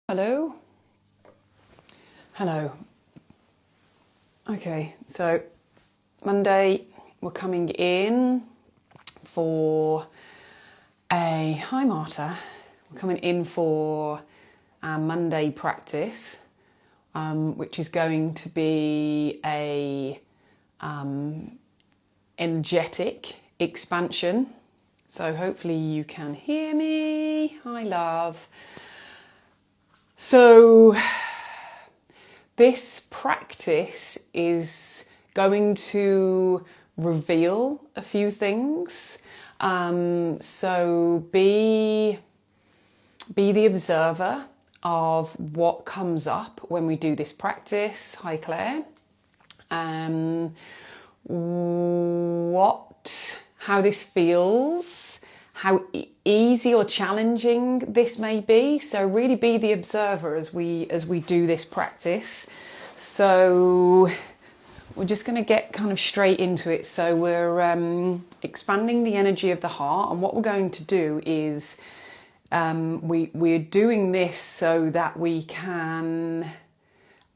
Hello. Hello. Okay, so Monday we're coming in for hi Marta. We're coming in for our Monday practice, which is going to be a energetic expansion. So hopefully you can hear me. Hi, love. So this practice is going to reveal a few things. So be the observer of what comes up when we do this practice. Hi, Claire. How this feels, how easy or challenging this may be. So really be the observer as we do this practice. So we're just going to get kind of straight into it. So we're expanding the energy of the heart, and what we're going to do is we're doing this so that we can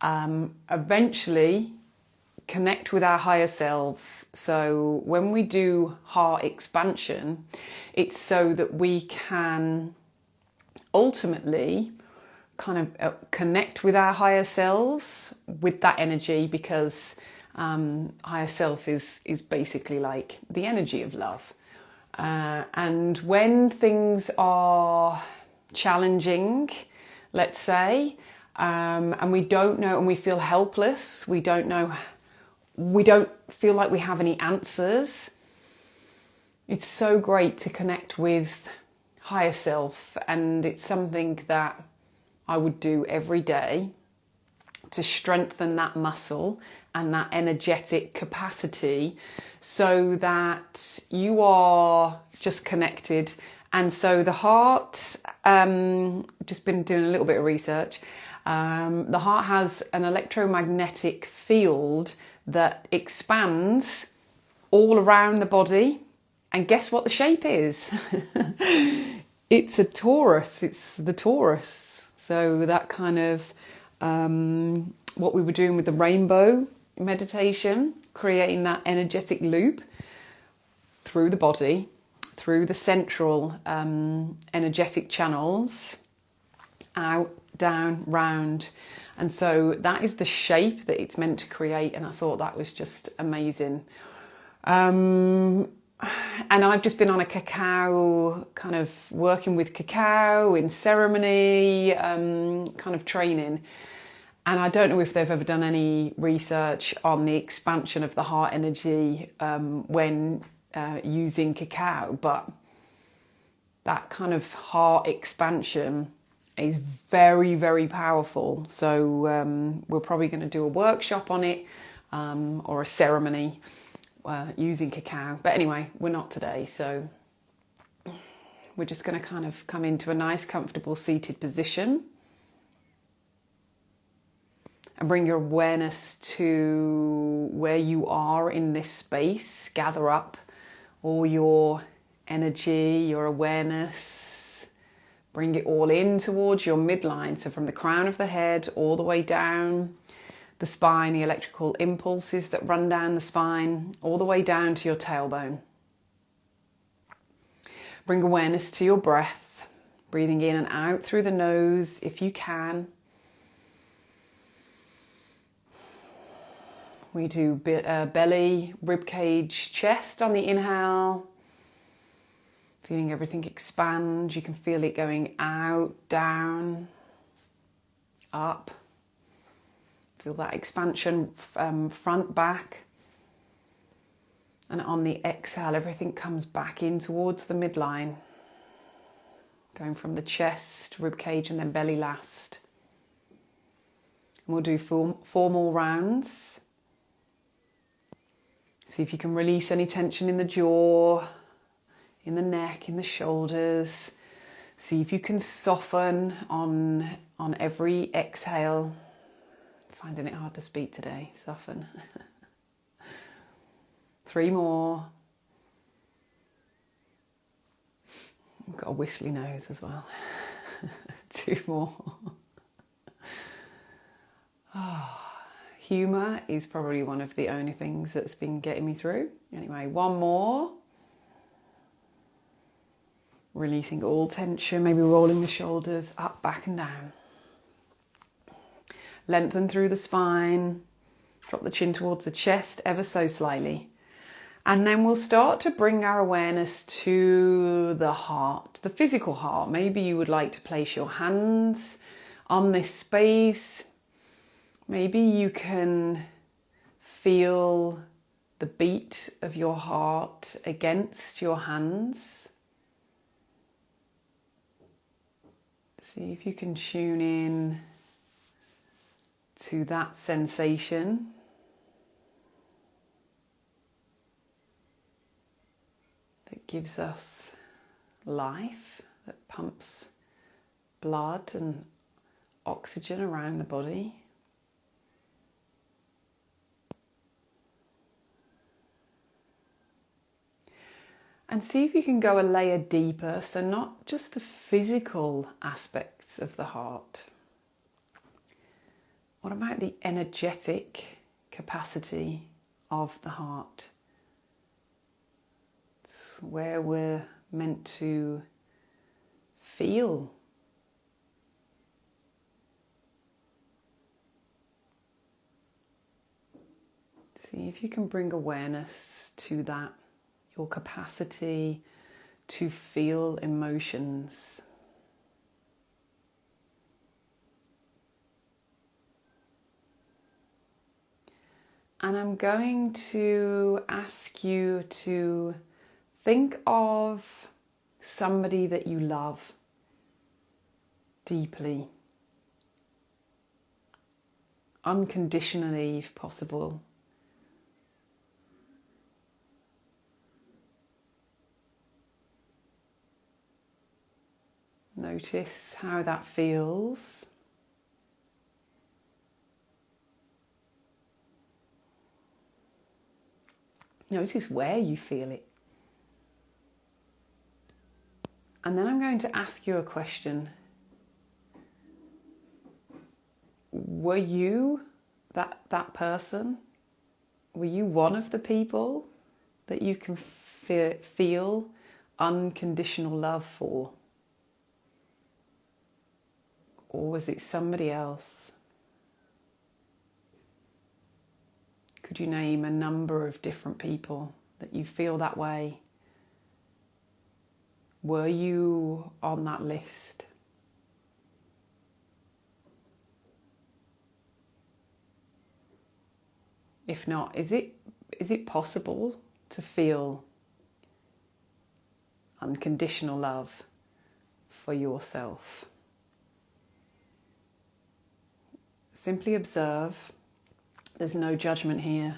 eventually connect with our higher selves. So when we do heart expansion, it's so that we can ultimately kind of connect with our higher selves with that energy, because higher self is basically like the energy of love. And when things are challenging, let's say, and we don't know, and we feel helpless, we don't feel like we have any answers, it's so great to connect with higher self. And it's something that I would do every day to strengthen that muscle and that energetic capacity, so that you are just connected. And so the heart, just been doing a little bit of research, the heart has an electromagnetic field that expands all around the body. And guess what the shape is? It's a torus. It's the torus. So that kind of what we were doing with the rainbow meditation, creating that energetic loop through the body, through the central energetic channels, out, down, round. And so that is the shape that it's meant to create. And I thought that was just amazing. And I've just been on a cacao, kind of working with cacao in ceremony, kind of training. And I don't know if they've ever done any research on the expansion of the heart energy when using cacao, but that kind of heart expansion is very, very powerful. So we're probably going to do a workshop on it, or a ceremony using cacao. But anyway, we're not today. So we're just going to kind of come into a nice, comfortable seated position and bring your awareness to where you are in this space. Gather up all your energy, your awareness. Bring it all in towards your midline. So from the crown of the head all the way down the spine, the electrical impulses that run down the spine, all the way down to your tailbone. Bring awareness to your breath, breathing in and out through the nose if you can. We do belly, ribcage, chest on the inhale. Feeling everything expand. You can feel it going out, down, up. Feel that expansion, front, back. And on the exhale, everything comes back in towards the midline. Going from the chest, ribcage, and then belly last. And we'll do four more rounds. See if you can release any tension in the jaw, in the neck, in the shoulders. See if you can soften on every exhale. Finding it hard to speak today. Soften. 3 more. I've got a whistly nose as well. 2 more. Humour is probably one of the only things that's been getting me through. Anyway, one more. Releasing all tension, maybe rolling the shoulders up, back and down. Lengthen through the spine. Drop the chin towards the chest ever so slightly. And then we'll start to bring our awareness to the heart, the physical heart. Maybe you would like to place your hands on this space. Maybe you can feel the beat of your heart against your hands. See if you can tune in to that sensation. That gives us life, that pumps blood and oxygen around the body. And see if you can go a layer deeper, so not just the physical aspects of the heart. What about the energetic capacity of the heart? It's where we're meant to feel. See if you can bring awareness to that. Your capacity to feel emotions. And I'm going to ask you to think of somebody that you love deeply, unconditionally if possible. Notice how that feels. Notice where you feel it. And then I'm going to ask you a question. Were you that person? Were you one of the people that you can feel unconditional love for? Or was it somebody else? Could you name a number of different people that you feel that way? Were you on that list? If not, is it possible to feel unconditional love for yourself? Simply observe. There's no judgment here.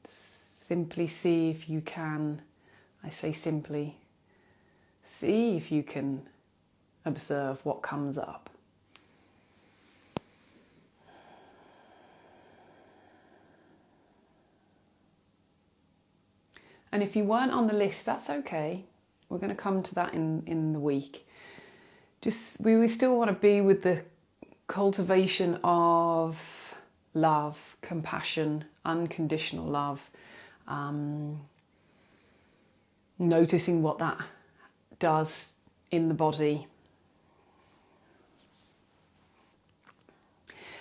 Simply see if you can, I say simply, see if you can observe what comes up. And if you weren't on the list, that's okay. We're going to come to that in the week. We still want to be with the cultivation of love, compassion, unconditional love. Noticing what that does in the body.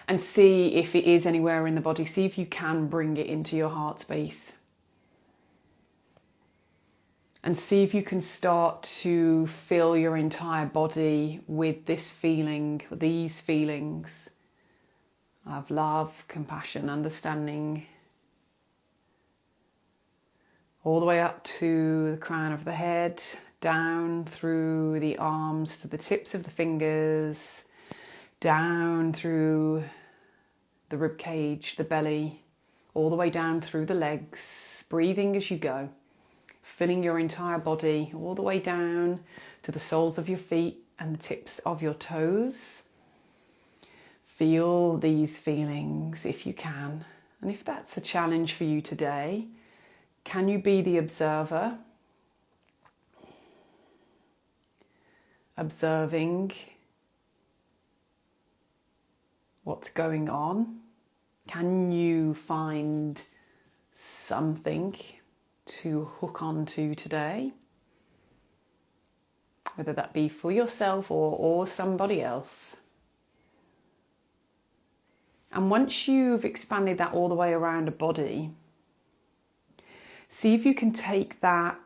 And see if it is anywhere in the body. See if you can bring it into your heart space. And see if you can start to fill your entire body with this feeling, these feelings of love, compassion, understanding, all the way up to the crown of the head, down through the arms to the tips of the fingers, down through the rib cage, the belly, all the way down through the legs, breathing as you go, filling your entire body all the way down to the soles of your feet and the tips of your toes. Feel these feelings if you can. And if that's a challenge for you today, can you be the observer? Observing what's going on? Can you find something to hook onto today? Whether that be for yourself or somebody else. And once you've expanded that all the way around a body, see if you can take that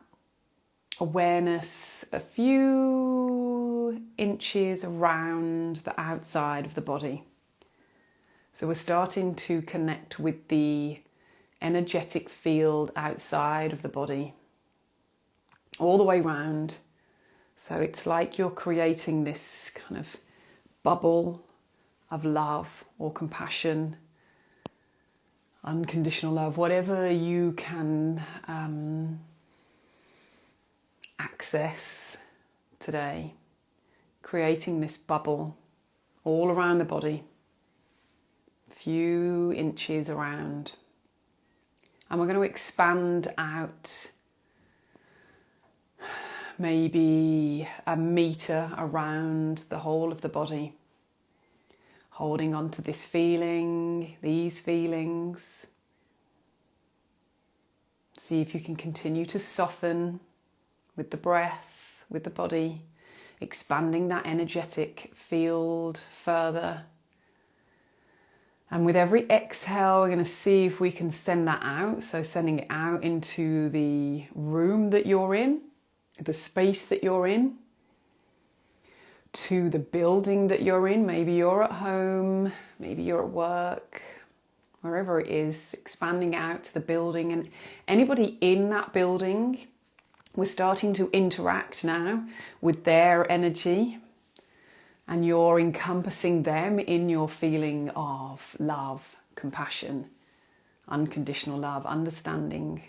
awareness a few inches around the outside of the body. So we're starting to connect with the energetic field outside of the body, all the way round. So it's like you're creating this kind of bubble of love or compassion, unconditional love, whatever you can access today, creating this bubble all around the body, a few inches around. And we're going to expand out maybe a meter around the whole of the body, holding on to this feeling, these feelings. See if you can continue to soften with the breath, with the body, expanding that energetic field further. And with every exhale, we're going to see if we can send that out. So sending it out into the room that you're in, the space that you're in, to the building that you're in. Maybe you're at home, maybe you're at work, wherever it is, expanding out to the building. And anybody in that building, we're starting to interact now with their energy, and you're encompassing them in your feeling of love, compassion, unconditional love, understanding.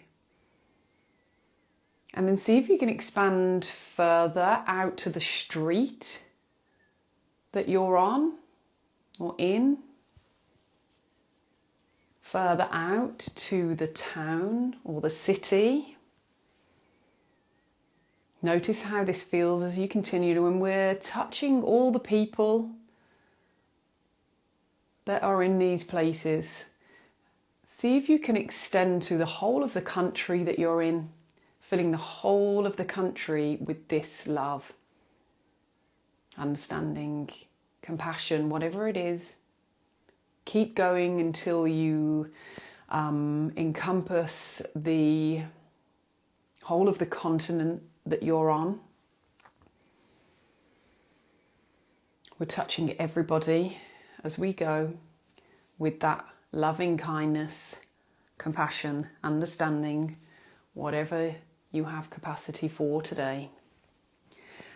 And then see if you can expand further out to the street that you're on or in, further out to the town or the city. Notice how this feels as you continue to, and we're touching all the people that are in these places. See if you can extend to the whole of the country that you're in, filling the whole of the country with this love, understanding, compassion, whatever it is. Keep going until you encompass the whole of the continent that you're on. We're touching everybody as we go with that loving kindness, compassion, understanding, whatever you have capacity for today.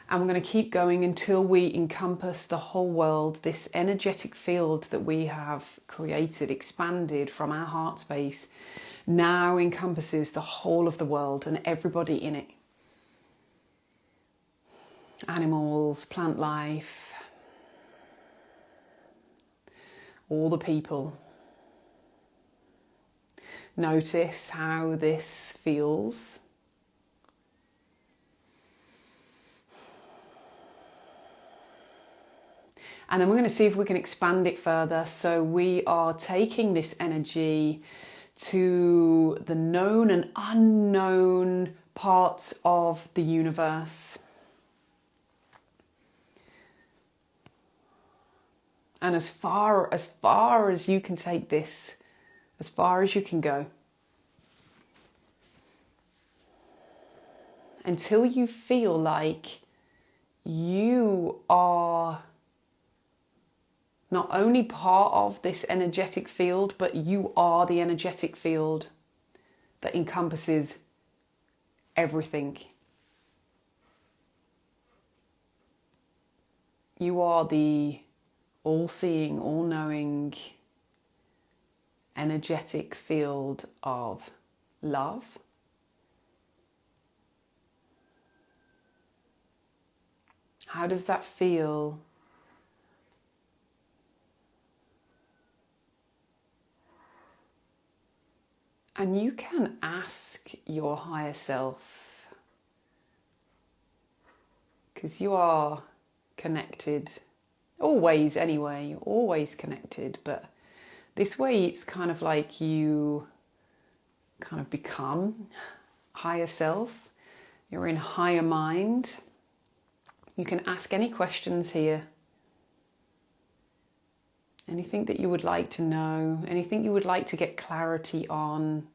And we're going to keep going until we encompass the whole world. This energetic field that we have created, expanded from our heart space, now encompasses the whole of the world and everybody in it. Animals, plant life, all the people. Notice how this feels. And then we're going to see if we can expand it further. So we are taking this energy to the known and unknown parts of the universe. And as far as you can take this, as far as you can go, until you feel like you are not only part of this energetic field, but you are the energetic field that encompasses everything. You are the all-seeing, all-knowing, energetic field of love. How does that feel? And you can ask your higher self, because you are connected Always, anyway, you're always connected, but this way it's kind of like you kind of become higher self. You're in higher mind. You can ask any questions here. Anything that you would like to know, anything you would like to get clarity on.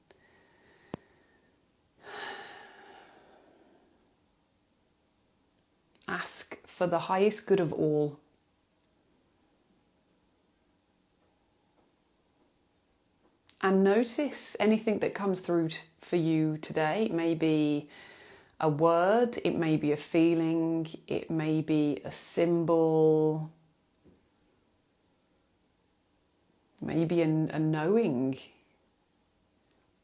Ask for the highest good of all. And notice anything that comes through for you today. It may be a word, it may be a feeling, it may be a symbol, maybe a knowing,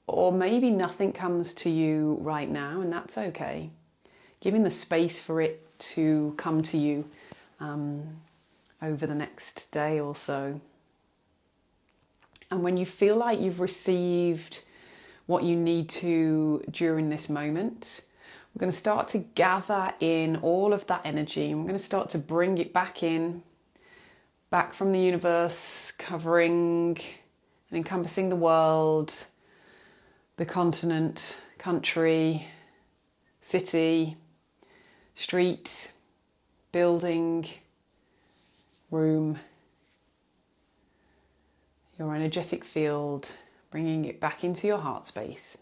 or maybe nothing comes to you right now, and that's okay. Giving the space for it to come to you over the next day or so. And when you feel like you've received what you need to during this moment, we're going to start to gather in all of that energy, and we're going to start to bring it back in, back from the universe, covering and encompassing the world, the continent, country, city, street, building, room, your energetic field, bringing it back into your heart space,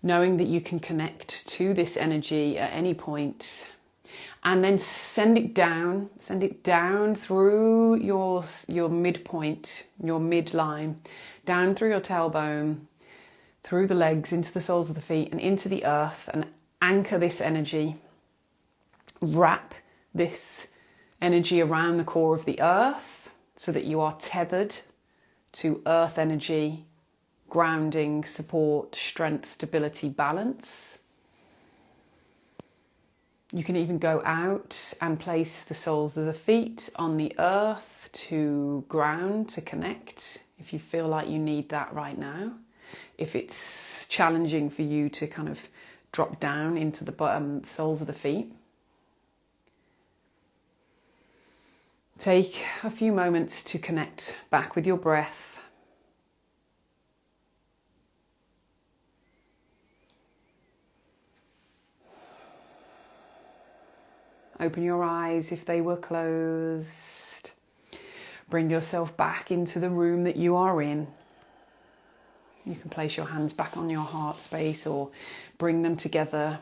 knowing that you can connect to this energy at any point, and then send it down through your midpoint, your midline, down through your tailbone, through the legs, into the soles of the feet and into the earth, and anchor this energy. Wrap this energy around the core of the earth so that you are tethered to earth energy, grounding, support, strength, stability, balance. You can even go out and place the soles of the feet on the earth to ground, to connect, if you feel like you need that right now. If it's challenging for you to kind of drop down into the soles of the feet. Take a few moments to connect back with your breath. Open your eyes if they were closed. Bring yourself back into the room that you are in. You can place your hands back on your heart space or bring them together,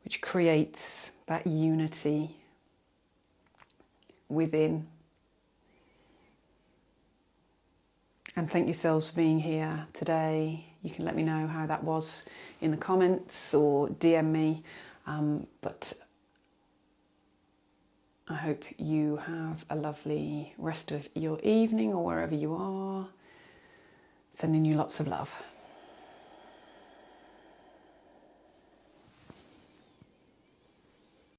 which creates that unity within. And thank yourselves for being here today. You can let me know how that was in the comments or DM me. But I hope you have a lovely rest of your evening or wherever you are. Sending you lots of love.